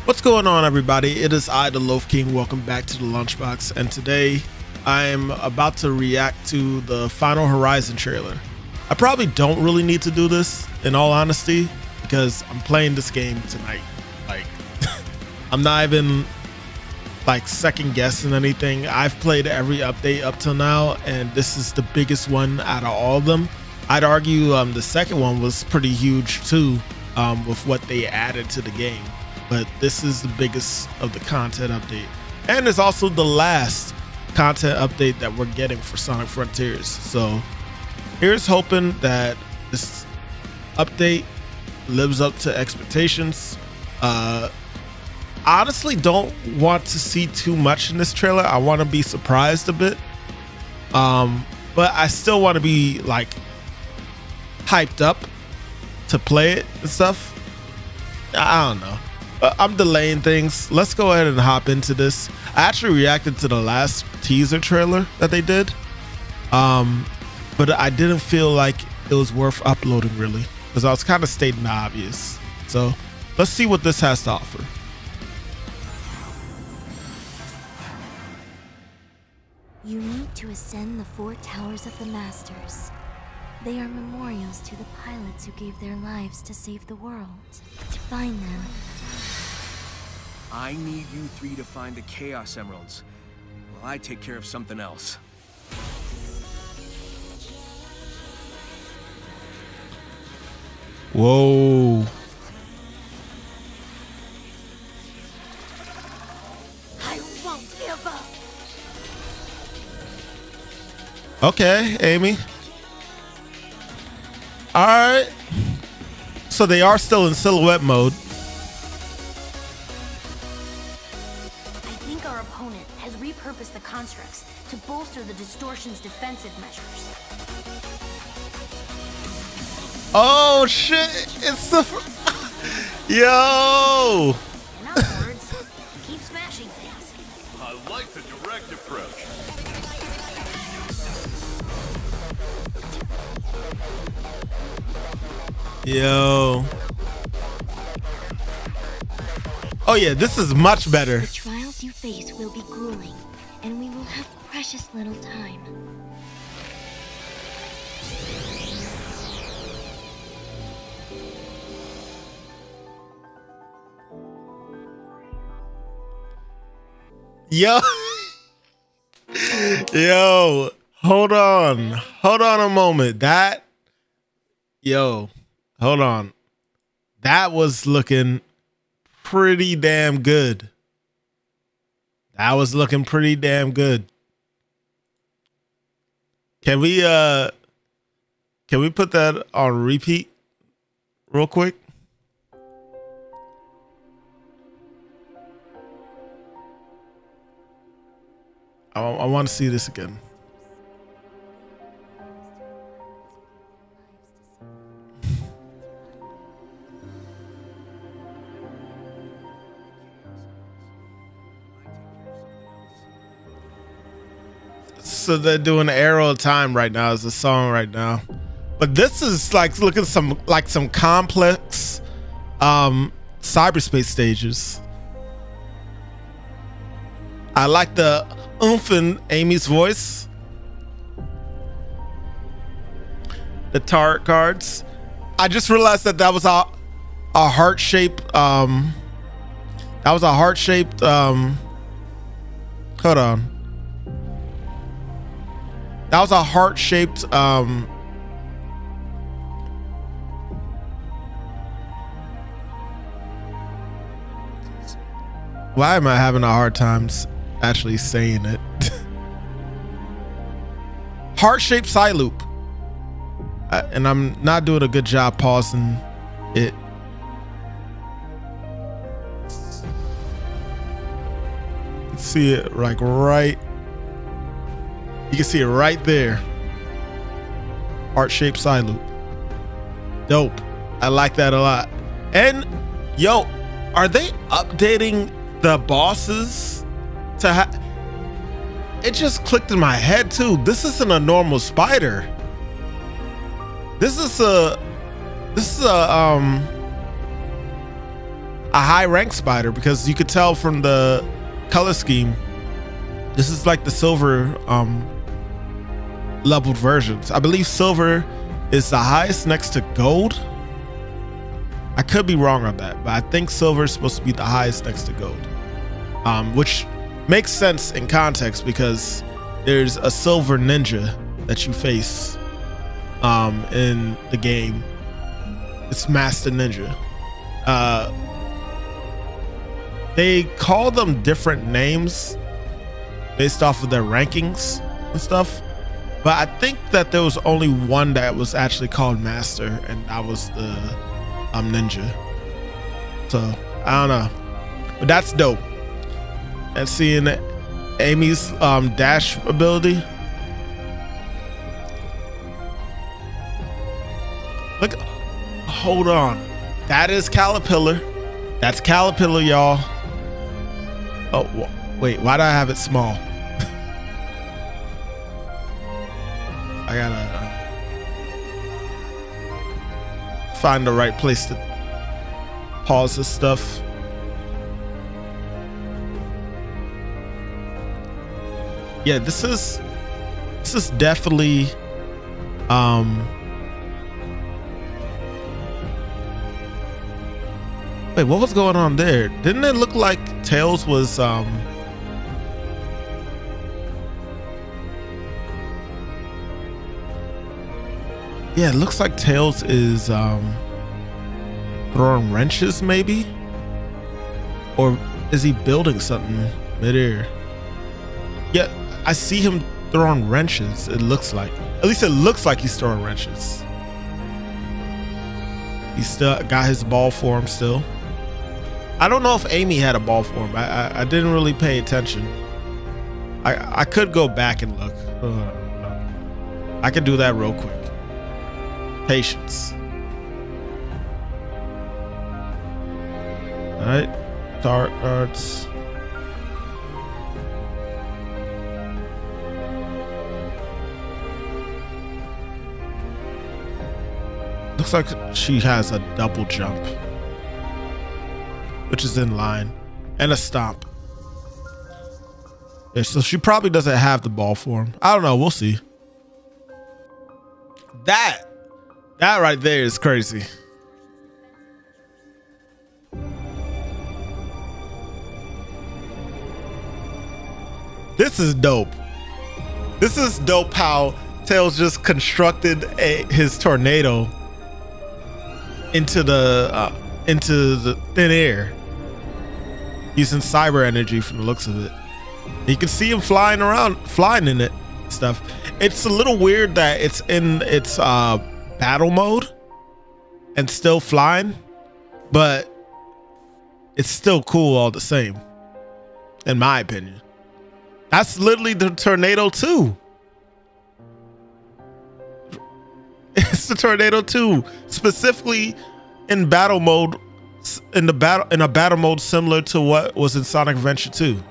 What's going on, everybody? It is I, TheLoafKing. Welcome back to the Lunchbox, and today I am about to react to the Final Horizon trailer. I probably don't really need to do this, in all honesty, because I'm playing this game tonight. Like, I'm not even like second guessing anything. I've played every update up till now, and this is the biggest one out of all of them. I'd argue the second one was pretty huge too, with what they added to the game. But this is the biggest of the content update, and it's also the last content update that we're getting for Sonic Frontiers. So here's hoping that this update lives up to expectations. Honestly, don't want to see too much in this trailer. I want to be surprised a bit, but I still want to be like hyped up to play it and stuff. I don't know. I'm delaying things. Let's go ahead and hop into this. I actually reacted to the last teaser trailer that they did, but I didn't feel like it was worth uploading really, because I was kind of stating the obvious. So let's see what this has to offer. You need to ascend the 4 towers of the Masters. They are memorials to the pilots who gave their lives to save the world. To find them, I need you 3 to find the Chaos Emeralds, while I take care of something else. Whoa. I won't give up. Okay, Amy. All right. So they are still in silhouette mode. I think our opponent has repurposed the constructs to bolster the distortion's defensive measures. Oh shit! It's the yo. In other words, keep smashing things. I like the direct approach. Yo. Oh yeah, this is much better. The trials you face will be grueling, and we will have precious little time. Yo. Yo. Hold on a moment. Hold on. That was looking pretty damn good. That was looking pretty damn good. Can we put that on repeat real quick? I want to see this again. So they're doing Arrow of Time right now as a song right now, but this is like, look at some complex cyberspace stages. I like the oomph in Amy's voice. The tarot cards. I just realized that was a heart-shaped hold on. That was a heart-shaped why am I having a hard time actually saying it? Heart-shaped side loop. And I'm not doing a good job pausing it. See it like right. You can see it right there. Heart-shaped side loop. Dope. I like that a lot. And yo, are they updating the bosses to it just clicked in my head too. This isn't a normal spider. This is a a high rank spider, because you could tell from the color scheme, this is like the silver leveled versions. I believe silver is the highest next to gold. I could be wrong on that, but I think silver is supposed to be the highest next to gold, which makes sense in context because there's a silver ninja that you face in the game. It's Master Ninja. They call them different names based off of their rankings and stuff, but I think that there was only one that was actually called Master, and that was the ninja. So I don't know, but that's dope. And seeing Amy's dash ability. Look, hold on, that is Caterpillar. That's Caterpillar, y'all. Oh wait, why do I have it small? I gotta find the right place to pause this stuff. Yeah, this is definitely wait, what was going on there? Didn't it look like Tails was yeah, it looks like Tails is throwing wrenches maybe? Or is he building something midair? Yeah, I see him throwing wrenches, it looks like. At least it looks like he's throwing wrenches. He's still got his ball form still. I don't know if Amy had a ball form. I didn't really pay attention. I could go back and look. I could do that real quick. Patience. All right, darts. Looks like she has a double jump, which is in line, and a stomp. Yeah, so she probably doesn't have the ball form. I don't know. We'll see. That right there is crazy. This is dope. This is dope how Tails just constructed his tornado into the thin air using cyber energy from the looks of it. You can see him flying around, flying in it stuff. It's a little weird that it's in its battle mode and still flying, but it's still cool all the same, in my opinion. That's literally the Tornado 2. It's the Tornado 2, specifically in battle mode, in a battle mode similar to what was in Sonic Adventure 2.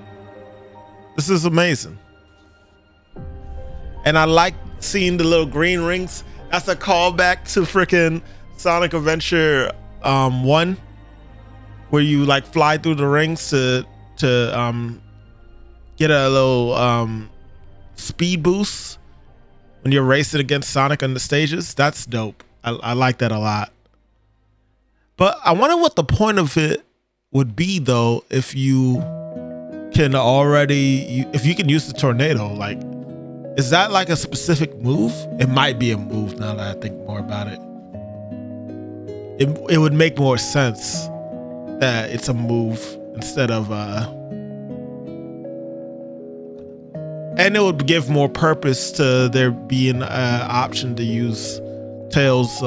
This is amazing. And I like seeing the little green rings. That's a callback to freaking Sonic Adventure 1, where you like fly through the rings to get a little speed boost when you're racing against Sonic on the stages. That's dope. I like that a lot. But I wonder what the point of it would be though, if you can if you can use the tornado. Like, is that like a specific move? It might be a move now that I think more about it. It would make more sense that it's a move instead of and it would give more purpose to there being an option to use Tails'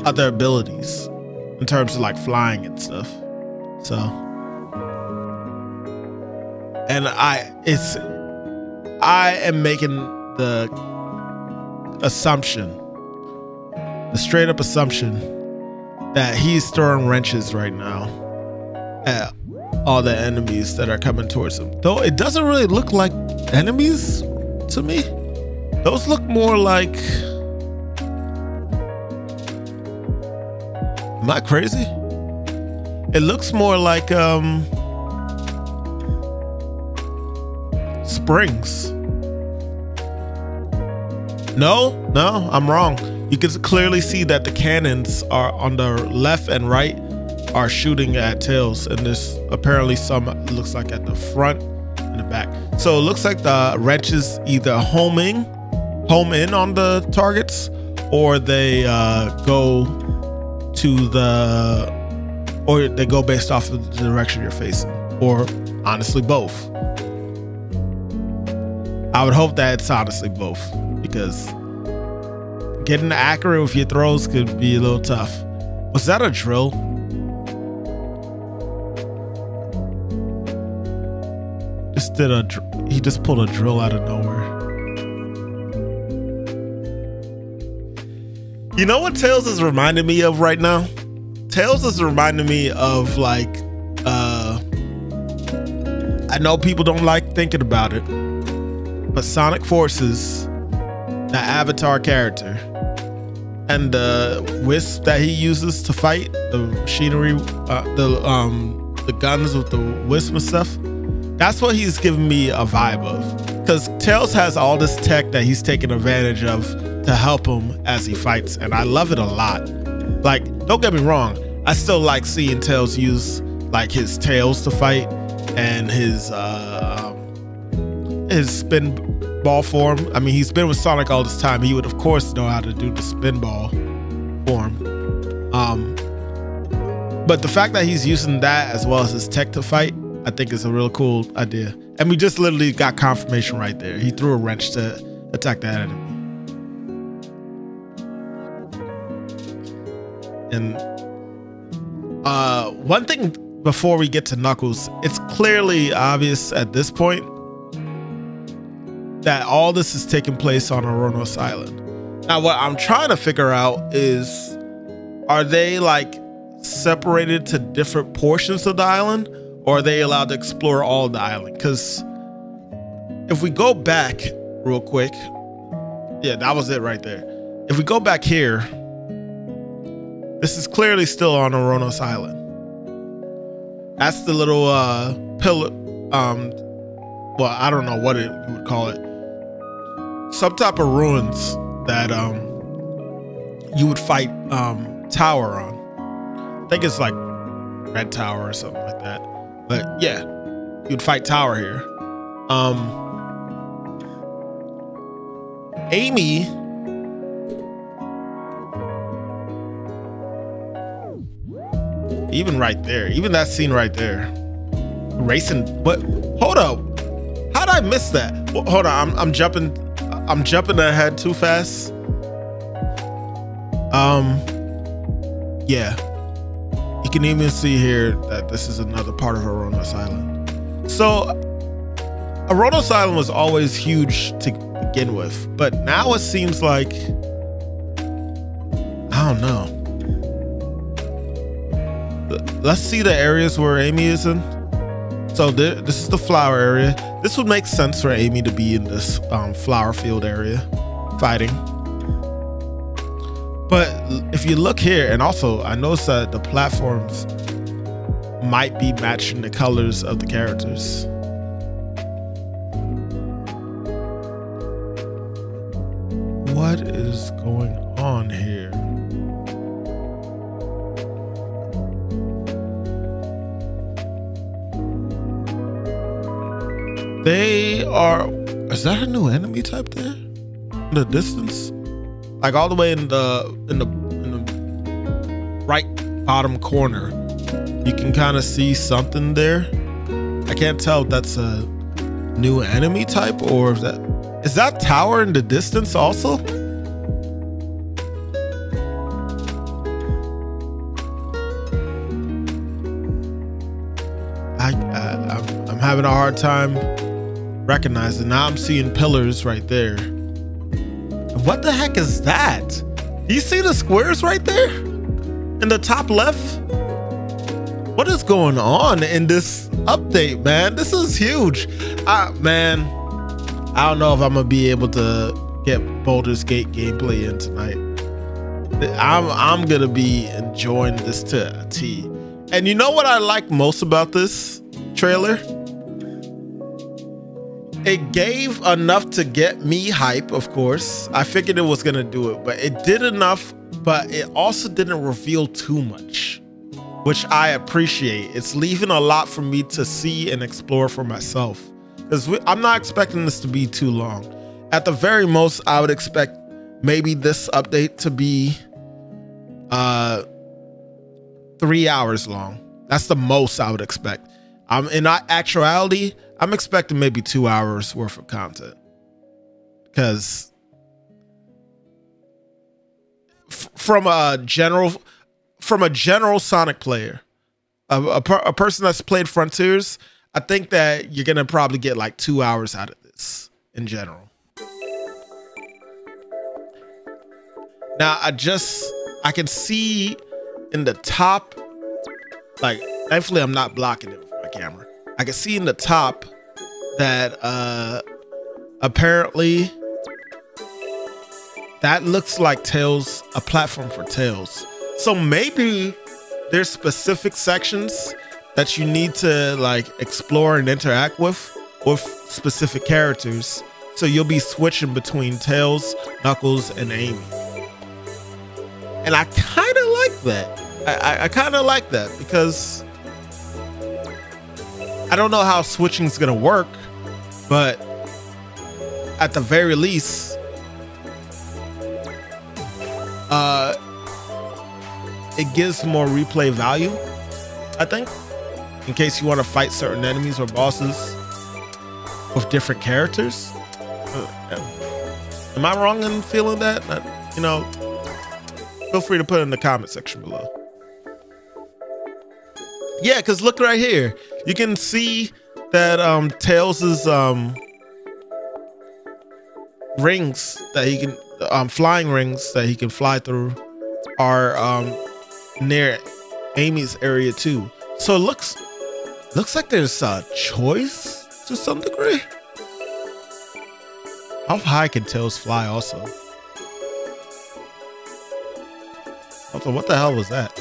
other abilities in terms of like flying and stuff. So, and I am making the assumption, the straight up assumption, that he's throwing wrenches right now at all the enemies that are coming towards him. Though it doesn't really look like enemies to me. Those look more like Am I crazy? It looks more like springs. No, I'm wrong. You can clearly see that the cannons are on the left and right are shooting at Tails, and there's apparently some looks like at the front and the back. So it looks like the wrenches either home in on the targets, or they go based off of the direction you're facing, or honestly both. I would hope that it's honestly both, because getting accurate with your throws could be a little tough. Was that a drill? He just pulled a drill out of nowhere. You know what Tails is reminding me of right now? Tails is reminding me of like, I know people don't like thinking about it, but Sonic Forces, the Avatar character, and the wisp that he uses to fight, the machinery, the guns with the wisp and stuff, that's what he's giving me a vibe of. Because Tails has all this tech that he's taking advantage of to help him as he fights, and I love it a lot. Like, don't get me wrong, I still like seeing Tails use like his tails to fight and his spin ball form. I mean, he's been with Sonic all this time. He would of course know how to do the spin ball form. But the fact that he's using that as well as his tech to fight, I think is a real cool idea. And we just literally got confirmation right there. He threw a wrench to attack that enemy. And one thing before we get to Knuckles, it's clearly obvious at this point that all this is taking place on Oronos Island. Now, what I'm trying to figure out is, are they like separated to different portions of the island, or are they allowed to explore all the island? Because if we go back real quick, yeah, that was it right there. If we go back here, this is clearly still on Oronos Island. That's the little pillar. Well, I don't know what you would call it. Some type of ruins that you would fight Tower on. I think it's like Red Tower or something like that. But yeah, you'd fight Tower here. Amy even right there, even that scene right there, racing. But hold up, how did I miss that? Well, hold on, I'm jumping ahead too fast. Yeah, you can even see here that this is another part of Oronos Island. So Oronos Island was always huge to begin with, but now it seems like, I don't know. Let's see the areas where Amy is in. So this is the flower area. This would make sense for Amy to be in this flower field area fighting. But if you look here, and also I noticed that the platforms might be matching the colors of the characters. What is going on here? They are, is that a new enemy type there? In the distance? Like all the way in the right bottom corner. You can kind of see something there. I can't tell if that's a new enemy type or if is that tower in the distance also? I'm having a hard time recognizing. Now I'm seeing pillars right there. What the heck is that? Do you see the squares right there in the top left? What is going on in this update, man? This is huge. Man, I don't know if I'm gonna be able to get Baldur's Gate gameplay in tonight. I'm gonna be enjoying this to a T. And you know what I like most about this trailer? It gave enough to get me hype, of course. I figured it was gonna do it, but it did enough, but it also didn't reveal too much, which I appreciate. It's leaving a lot for me to see and explore for myself. Because I'm not expecting this to be too long. At the very most, I would expect maybe this update to be 3 hours long. That's the most I would expect. In actuality, I'm expecting maybe 2 hours worth of content. Because from a general Sonic player, a person that's played Frontiers, I think that you're gonna probably get like 2 hours out of this in general. Now I can see in the top, like thankfully I'm not blocking it with my camera. I can see in the top that apparently that looks like Tails, a platform for Tails. So maybe there's specific sections that you need to like explore and interact with specific characters. So you'll be switching between Tails, Knuckles, and Amy. And I kind of like that. I kind of like that because I don't know how switching is gonna work, but at the very least, it gives more replay value, I think, in case you want to fight certain enemies or bosses with different characters. Am I wrong in feeling that? You know, feel free to put it in the comment section below. Yeah, because look right here. You can see that Tails' rings that he can, flying rings that he can fly through are near Amy's area too. So it looks like there's a choice to some degree. How high can Tails fly also? Also, what the hell was that?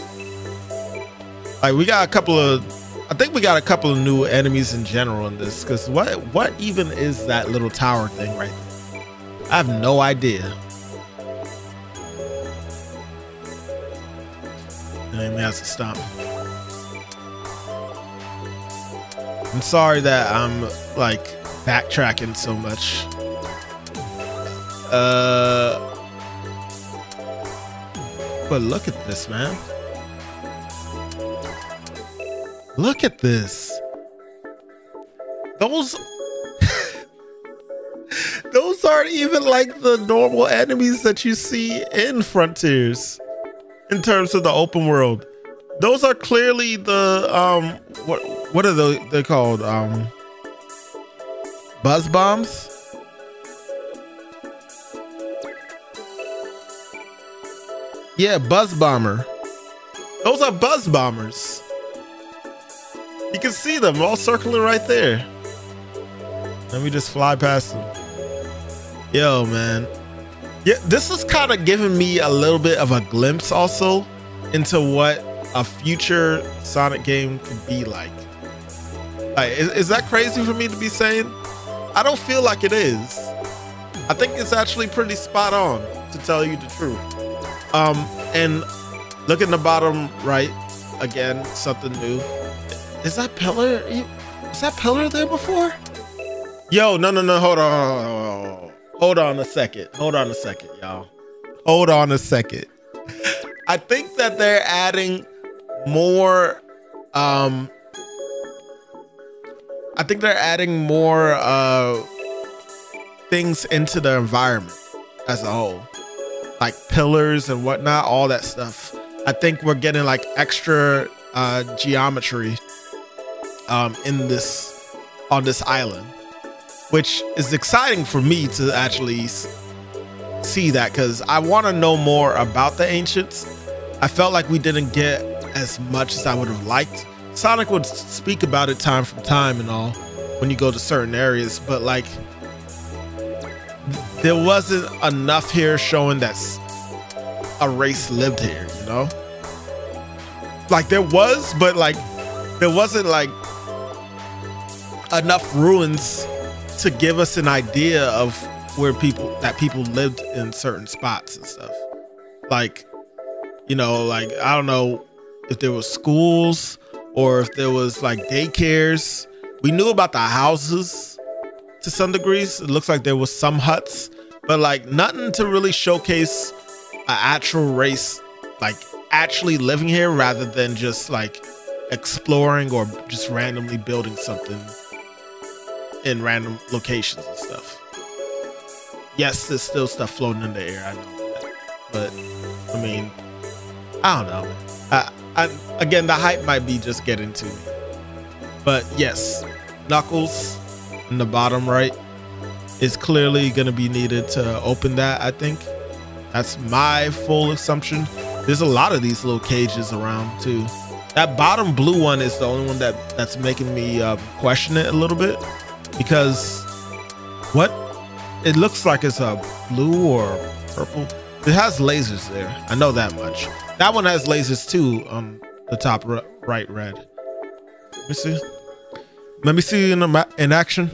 Like, we got a couple of, I think we got a couple of new enemies in general in this, because what even is that little tower thing right there? I have no idea. And has to stop. I'm sorry that I'm like backtracking so much. But look at this, man. Look at this. Those those aren't even like the normal enemies that you see in Frontiers in terms of the open world. Those are clearly the what are they called? Buzz bombs? Yeah, buzz bomber. Those are buzz bombers. You can see them all circling right there. Let me just fly past them. Yo, man. Yeah, this is kind of giving me a little bit of a glimpse also into what a future Sonic game could be like. Like, is that crazy for me to be saying? I don't feel like it is. I think it's actually pretty spot on, to tell you the truth. And look in the bottom right, again, something new. Is that pillar? Is that pillar there before? Yo, no, hold on. Hold on a second, y'all. Hold on a second. I think that they're adding more, things into the environment as a whole. Like pillars and whatnot, all that stuff. I think we're getting like extra geometry on this island, which is exciting for me to actually see that, because I want to know more about the ancients. I felt like we didn't get as much as I would have liked. Sonic would speak about it time from time and all when you go to certain areas, but like there wasn't enough here showing that's a race lived here, you know? Like there was, but like there wasn't like enough ruins to give us an idea of where people lived in certain spots and stuff. Like, you know, like I don't know if there was schools or if there was like daycares. We knew about the houses to some degrees. It looks like there was some huts, but like nothing to really showcase an actual race, like actually living here rather than just like exploring or just randomly building something in random locations and stuff. Yes, there's still stuff floating in the air, I know that. But I mean, I don't know. Again, the hype might be just getting to me. But yes, Knuckles in the bottom right is clearly going to be needed to open that, I think. That's my full assumption. There's a lot of these little cages around too. That bottom blue one is the only one that's making me question it a little bit, because what? It looks like it's a blue or purple. It has lasers there. I know that much. That one has lasers too on the top right red. Let me see. Let me see in action.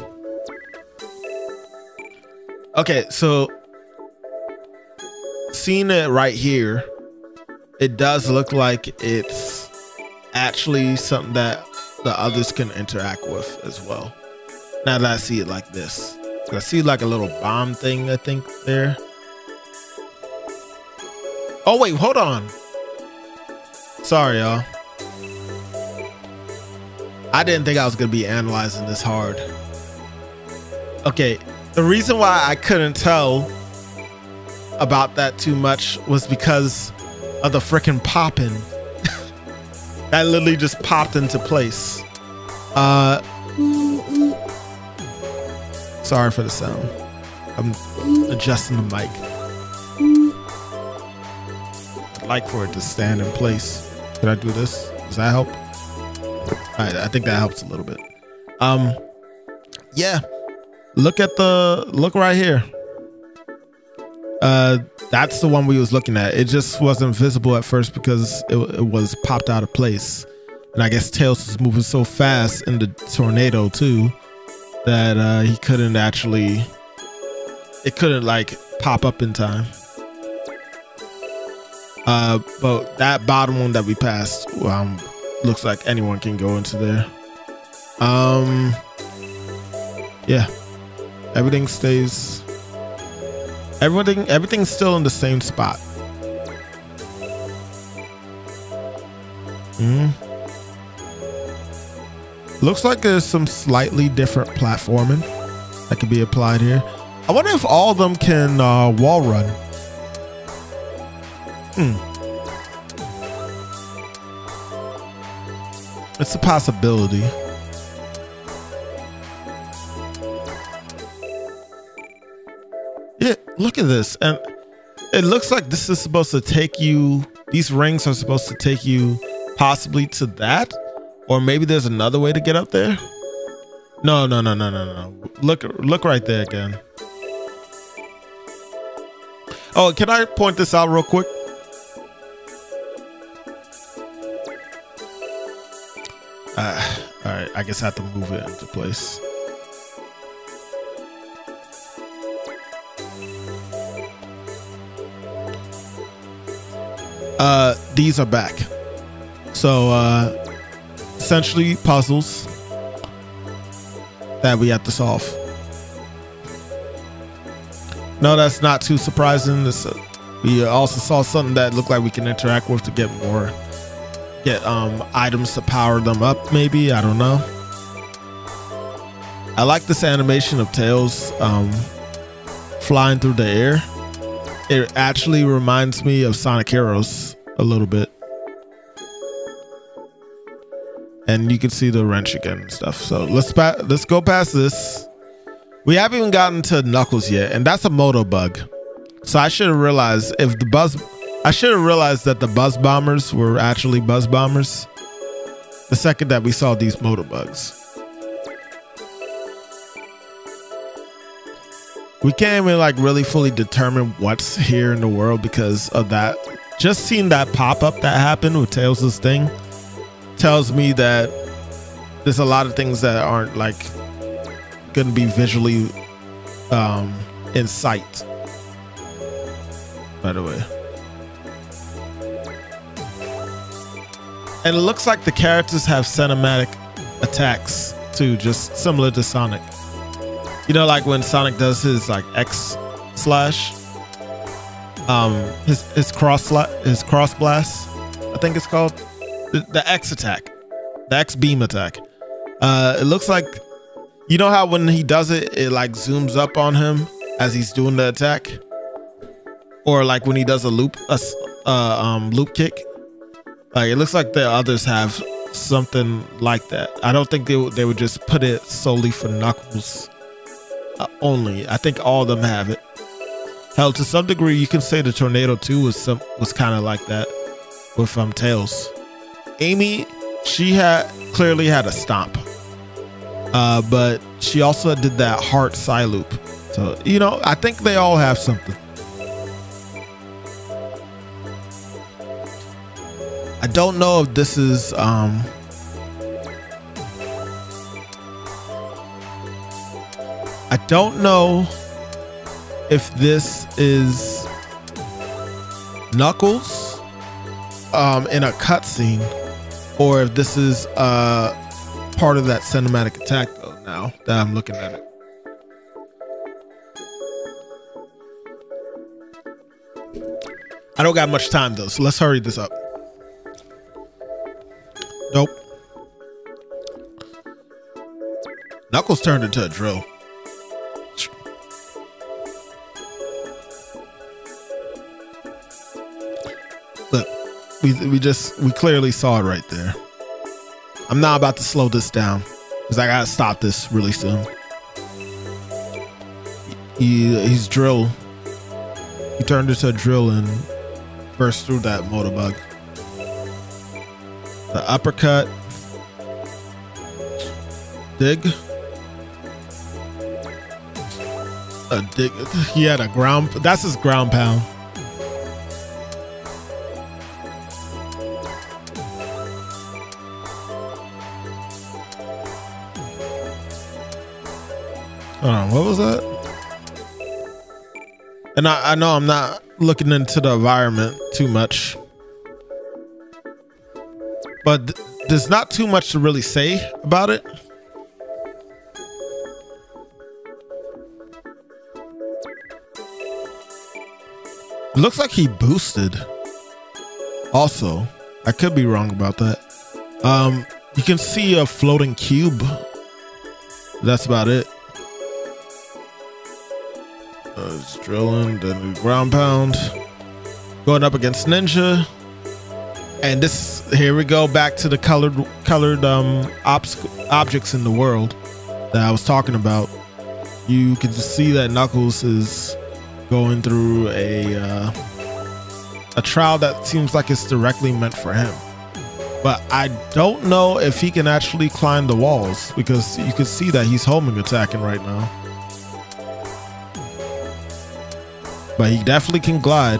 Okay, so seeing it right here, it does look like it's actually something that the others can interact with as well. Now that I see it like this, I see like a little bomb thing, I think there. Oh wait, hold on. Sorry, y'all. I didn't think I was gonna be analyzing this hard. Okay, the reason why I couldn't tell about that too much was because of the freaking popping. That literally just popped into place. Sorry for the sound. I'm adjusting the mic. I'd like for it to stand in place. Could I do this? Does that help? All right, I think that helps a little bit. Yeah. Look right here. That's the one we was looking at. It just wasn't visible at first because it was popped out of place. And I guess Tails was moving so fast in the tornado too that he couldn't actually, it couldn't like pop up in time. But that bottom one that we passed, looks like anyone can go into there. Yeah, everything's still in the same spot. Looks like there's some slightly different platforming that could be applied here. I wonder if all of them can wall run. It's a possibility. Yeah, look at this. And it looks like this is supposed to take you, these rings are supposed to take you possibly to that. Or maybe there's another way to get up there. No. Look right there again. Oh, can I point this out real quick? All right, I guess I have to move it into place. These are back. So essentially puzzles that we have to solve. No, that's not too surprising. We also saw something that looked like we can interact with to get items to power them up, maybe. I don't know. I like this animation of Tails flying through the air. It actually reminds me of Sonic Heroes a little bit. And you can see the wrench again and stuff. So let's go past this. We haven't even gotten to Knuckles yet, and that's a moto bug. So I should have realized that the buzz bombers were actually buzz bombers the second that we saw these motor bugs. we can't even like really fully determine what's here in the world because of that. Just seeing that pop-up that happened with Tails' thing tells me that there's a lot of things that aren't like gonna be visually in sight. By the way. And it looks like the characters have cinematic attacks too, just similar to Sonic. You know, like when Sonic does his like X slash, his cross blast, I think it's called the X attack, the X beam attack. It looks like, you know how when he does it, it like zooms up on him as he's doing the attack, or like when he does a loop kick. Like it looks like the others have something like that. I don't think they would just put it solely for Knuckles only. I think all of them have it. Hell, to some degree, you can say the Tornado 2 was kind of like that with Tails. Amy, she clearly had a stomp, but she also did that heart side loop. So you know, I think they all have something. I don't know if this is I don't know if this is Knuckles in a cutscene, or if this is part of that cinematic attack though, now that I'm looking at it. I don't got much time though, so let's hurry this up. Nope. Knuckles turned into a drill. Look, we clearly saw it right there. I'm not about to slow this down because I gotta stop this really soon. He's drill. He turned into a drill and burst through that motorbug. The uppercut. Dig. A dig. He had a ground. That's his ground pound. Hold on, what was that? And I know I'm not looking into the environment too much, but there's not too much to really say about it. It looks like he boosted. Also, I could be wrong about that. You can see a floating cube. That's about it. It's drilling, then the ground pound, going up against Ninja, and here we go back to the colored objects in the world that I was talking about. You can just see that Knuckles is going through a trial that seems like it's directly meant for him, but I don't know if he can actually climb the walls because you can see that he's homing attacking right now. But he definitely can glide.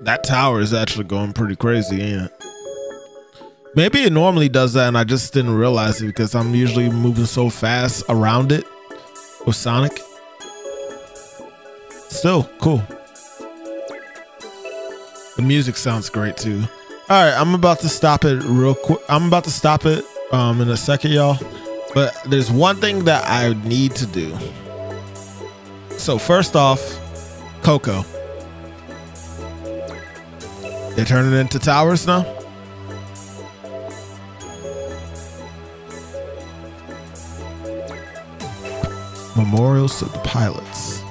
That tower is actually going pretty crazy, ain't it? Maybe it normally does that and I just didn't realize it because I'm usually moving so fast around it with Sonic. Still cool. The music sounds great too. All right, I'm about to stop it real quick. I'm about to stop it in a second, y'all. But there's one thing that I need to do. So first off, Coco. They're turning into towers now. Memorials to the pilots.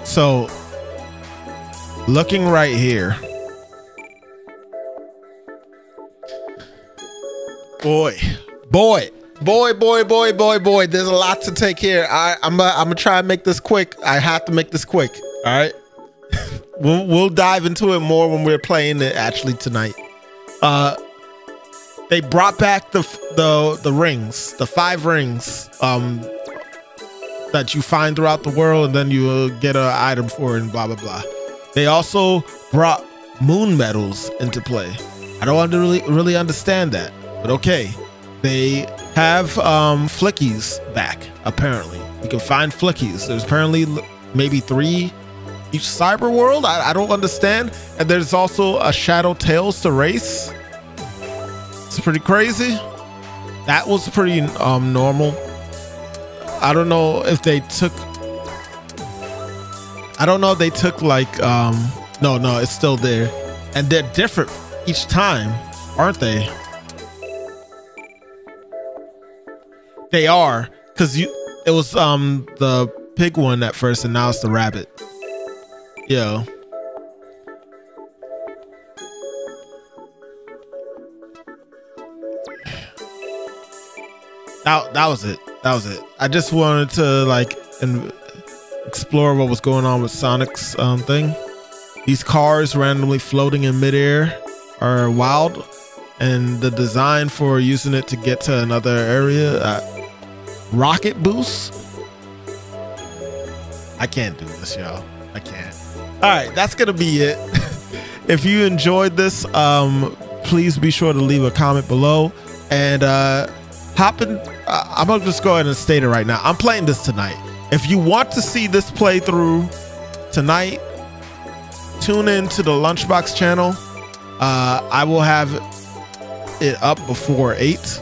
So, looking right here, boy, Boy, there's a lot to take here. I'm gonna try and make this quick. I have to make this quick. All right. We'll dive into it more when we're playing it actually tonight. They brought back the rings, the 5 rings that you find throughout the world, and then you get an item for it and blah blah blah. They also brought moon medals into play. I don't really understand that, but okay. They have flickies back. Apparently, you can find flickies. There's apparently maybe 3 each cyber world. I don't understand. And there's also a Shadow Tales to race. It's pretty crazy. That was pretty normal. I don't know if they took. I don't know if they took like no, it's still there, and they're different each time, aren't they? They are, because it was the pig one at first, and now it's the rabbit. Yeah. That was it. That was it. I just wanted to like explore what was going on with Sonic's thing. These cars randomly floating in midair are wild, and the design for using it to get to another area, rocket boost. I can't do this, y'all. I can't. All right, that's gonna be it. If you enjoyed this, please be sure to leave a comment below, and I'm gonna just go ahead and state it right now. I'm playing this tonight. If you want to see this playthrough tonight, tune in to the Lunchbox channel. I will have it up before 8,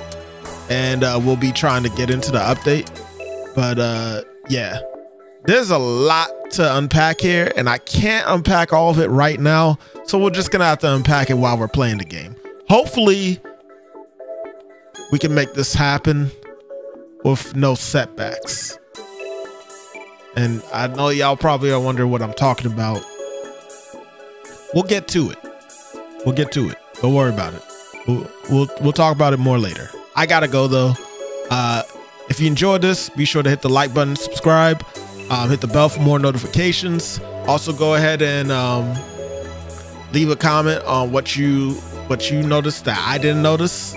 and we'll be trying to get into the update. But yeah, there's a lot to unpack here, and I can't unpack all of it right now, so we're just gonna have to unpack it while we're playing the game. Hopefully we can make this happen with no setbacks. And I know y'all probably are wondering what I'm talking about. We'll get to it. We'll get to it. Don't worry about it. We'll talk about it more later. I gotta go though. If you enjoyed this, be sure to hit the like button, subscribe, hit the bell for more notifications. Also, go ahead and leave a comment on what you noticed that I didn't notice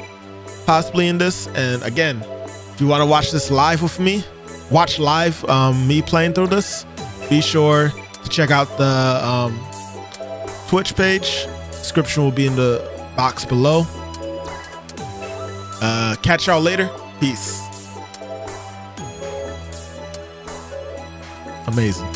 possibly in this. And again, if you want to watch this live with me, watch live me playing through this, be sure to check out the Twitch page. Description will be in the box below. Catch y'all later. Peace. Amazing.